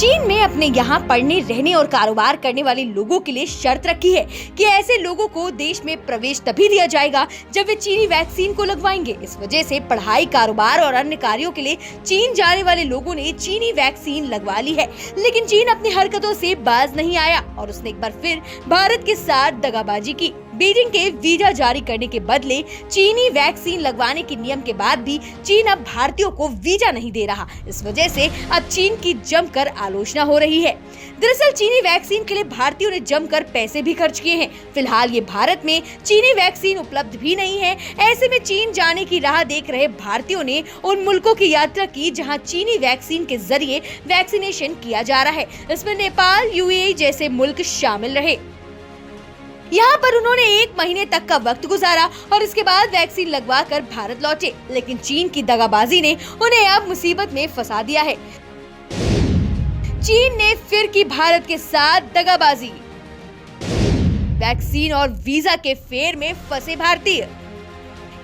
चीन में अपने यहाँ पढ़ने, रहने और कारोबार करने वाले लोगों के लिए शर्त रखी है कि ऐसे लोगों को देश में प्रवेश तभी दिया जाएगा जब वे चीनी वैक्सीन को लगवाएंगे। इस वजह से पढ़ाई, कारोबार और अन्य कार्यों के लिए चीन जाने वाले लोगों ने चीनी वैक्सीन लगवा ली है। लेकिन चीन अपनी हरकतों से बाज नहीं आया और उसने एक बार फिर भारत के साथ दगाबाजी की। बीजिंग के वीजा जारी करने के बदले चीनी वैक्सीन लगवाने के नियम के बाद भी चीन अब भारतीयों को वीजा नहीं दे रहा। इस वजह से अब चीन की जमकर आलोचना हो रही है। दरअसल चीनी वैक्सीन के लिए भारतीयों ने जमकर पैसे भी खर्च किए हैं। फिलहाल ये भारत में चीनी वैक्सीन उपलब्ध भी नहीं है। ऐसे में चीन जाने की राह देख रहे भारतीयों ने उन मुल्कों की यात्रा की जहां चीनी वैक्सीन के जरिए वैक्सीनेशन किया जा रहा है। इसमें नेपाल, यूएई जैसे मुल्क शामिल रहे। यहाँ पर उन्होंने 1 महीने तक का वक्त गुजारा और इसके बाद वैक्सीन लगवाकर भारत लौटे। लेकिन चीन की दगाबाजी ने उन्हें अब मुसीबत में फंसा दिया है। चीन ने फिर की भारत के साथ दगाबाजी। वैक्सीन और वीजा के फेर में फंसे भारतीय।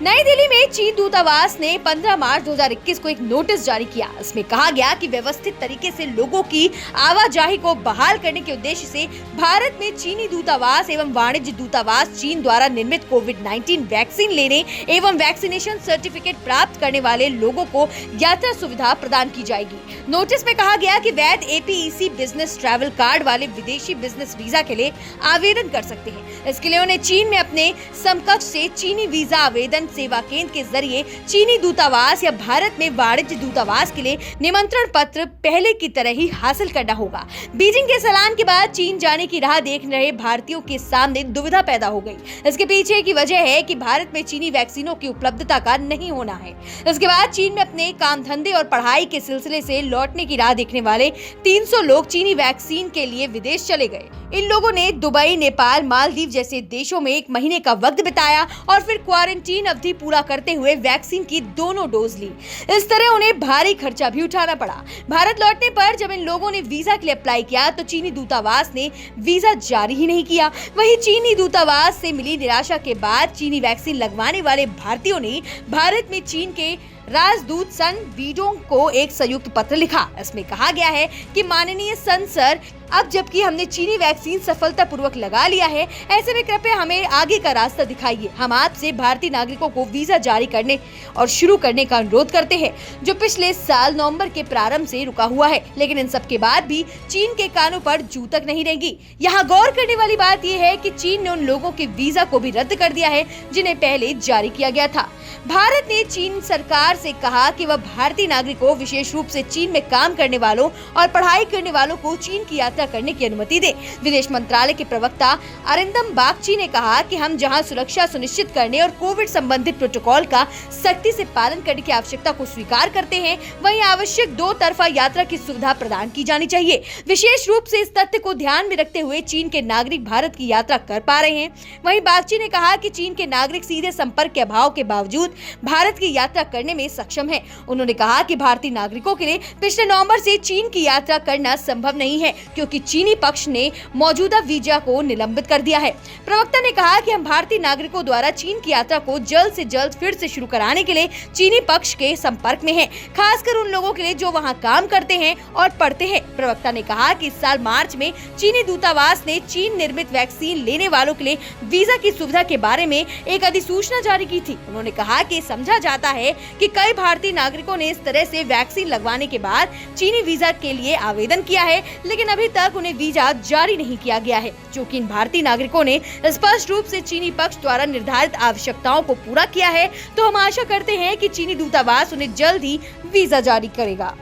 नई दिल्ली में चीन दूतावास ने 15 मार्च 2021 को एक नोटिस जारी किया। इसमें कहा गया कि व्यवस्थित तरीके से लोगों की आवाजाही को बहाल करने के उद्देश्य से भारत में चीनी दूतावास एवं वाणिज्य दूतावास चीन द्वारा निर्मित कोविड-19 वैक्सीन लेने एवं वैक्सीनेशन सर्टिफिकेट प्राप्त करने वाले लोगों को यात्रा सुविधा प्रदान की जाएगी। नोटिस में कहा गया कि वैध APEC बिजनेस ट्रैवल कार्ड वाले विदेशी बिजनेस वीजा के लिए आवेदन कर सकते हैं। इसके लिए उन्हें चीन में अपने समकक्ष से चीनी वीजा आवेदन सेवा केंद्र के जरिए चीनी दूतावास या भारत में वाणिज्य दूतावास के लिए निमंत्रण पत्र पहले की तरह ही हासिल करना होगा। बीजिंग के ऐलान के बाद चीन जाने की राह देख रहे भारतीयों के सामने दुविधा पैदा हो गई। इसके पीछे की वजह है कि भारत में चीनी वैक्सीनों की उपलब्धता का नहीं होना है। इसके बाद चीन में अपने काम धंधे और पढ़ाई के सिलसिले से लौटने की राह देखने वाले 300 लोग चीनी वैक्सीन के लिए विदेश चले गए। इन लोगों ने दुबई, नेपाल, मालदीव जैसे देशों में 1 महीने का वक्त बिताया और फिर क्वारंटीन अवधि पूरा करते हुए वैक्सीन की दोनों डोज ली। इस तरह उन्हें भारी खर्चा भी उठाना पड़ा। भारत लौटने पर जब इन लोगों ने वीजा के लिए अप्लाई किया तो चीनी दूतावास ने वीजा जारी ही नहीं किया। वहीं चीनी दूतावास से मिली निराशा के बाद चीनी वैक्सीन लगवाने वाले भारतीयों ने भारत में चीन के राजदूत सन वीडोंग को एक संयुक्त पत्र लिखा। इसमें कहा गया है कि माननीय सन सर, अब जबकि हमने चीनी वैक्सीन सफलतापूर्वक लगा लिया है, ऐसे में कृपया हमें आगे का रास्ता दिखाइए। हम आपसे भारतीय नागरिकों को वीजा जारी करने और शुरू करने का अनुरोध करते हैं, जो पिछले साल नवंबर के प्रारंभ से रुका हुआ है। लेकिन इन सब के बाद भी चीन के कानों पर जू तक नहीं रहेंगी। यहाँ गौर करने वाली बात यह है कि चीन ने उन लोगों के वीजा को भी रद्द कर दिया है जिन्हें पहले जारी किया गया था। भारत ने चीन सरकार से कहा कि वह भारतीय नागरिकों, विशेष रूप से चीन में काम करने वालों और पढ़ाई करने वालों को चीन की यात्रा करने की अनुमति दे। विदेश मंत्रालय के प्रवक्ता अरिंदम बागची ने कहा कि हम जहां सुरक्षा सुनिश्चित करने और कोविड संबंधित प्रोटोकॉल का सख्ती से पालन करने की आवश्यकता को स्वीकार करते हैं, वहीं आवश्यक 2 तरफा यात्रा की सुविधा प्रदान की जानी चाहिए। विशेष रूप से इस तथ्य को ध्यान में रखते हुए चीन के नागरिक भारत की यात्रा कर पा रहे हैं। वहीं बागची ने कहा कि चीन के नागरिक सीधे संपर्क के अभाव के बावजूद भारत की यात्रा करने में सक्षम है। उन्होंने कहा कि भारतीय नागरिकों के लिए पिछले नवंबर से चीन की यात्रा करना संभव नहीं है, क्योंकि चीनी पक्ष ने मौजूदा वीजा को निलंबित कर दिया है। प्रवक्ता ने कहा कि हम भारतीय नागरिकों द्वारा चीन की यात्रा को जल्द से जल्द फिर से शुरू कराने के लिए चीनी पक्ष के संपर्क में हैं, खासकर उन लोगों के लिए जो वहां काम करते हैं और पढ़ते हैं। प्रवक्ता ने कहा कि इस साल मार्च में चीनी दूतावास ने चीन निर्मित वैक्सीन लेने वालों के लिए वीजा की सुविधा के बारे में एक अधिसूचना जारी की थी। उन्होंने कहा कि समझा जाता है कि कई भारतीय नागरिकों ने इस तरह से वैक्सीन लगवाने के बाद चीनी वीजा के लिए आवेदन किया है, लेकिन अभी तक उन्हें वीजा जारी नहीं किया गया है। चूंकि इन भारतीय नागरिकों ने स्पष्ट रूप से चीनी पक्ष द्वारा निर्धारित आवश्यकताओं को पूरा किया है, तो हम आशा करते हैं कि चीनी दूतावास उन्हें जल्द ही वीजा जारी करेगा।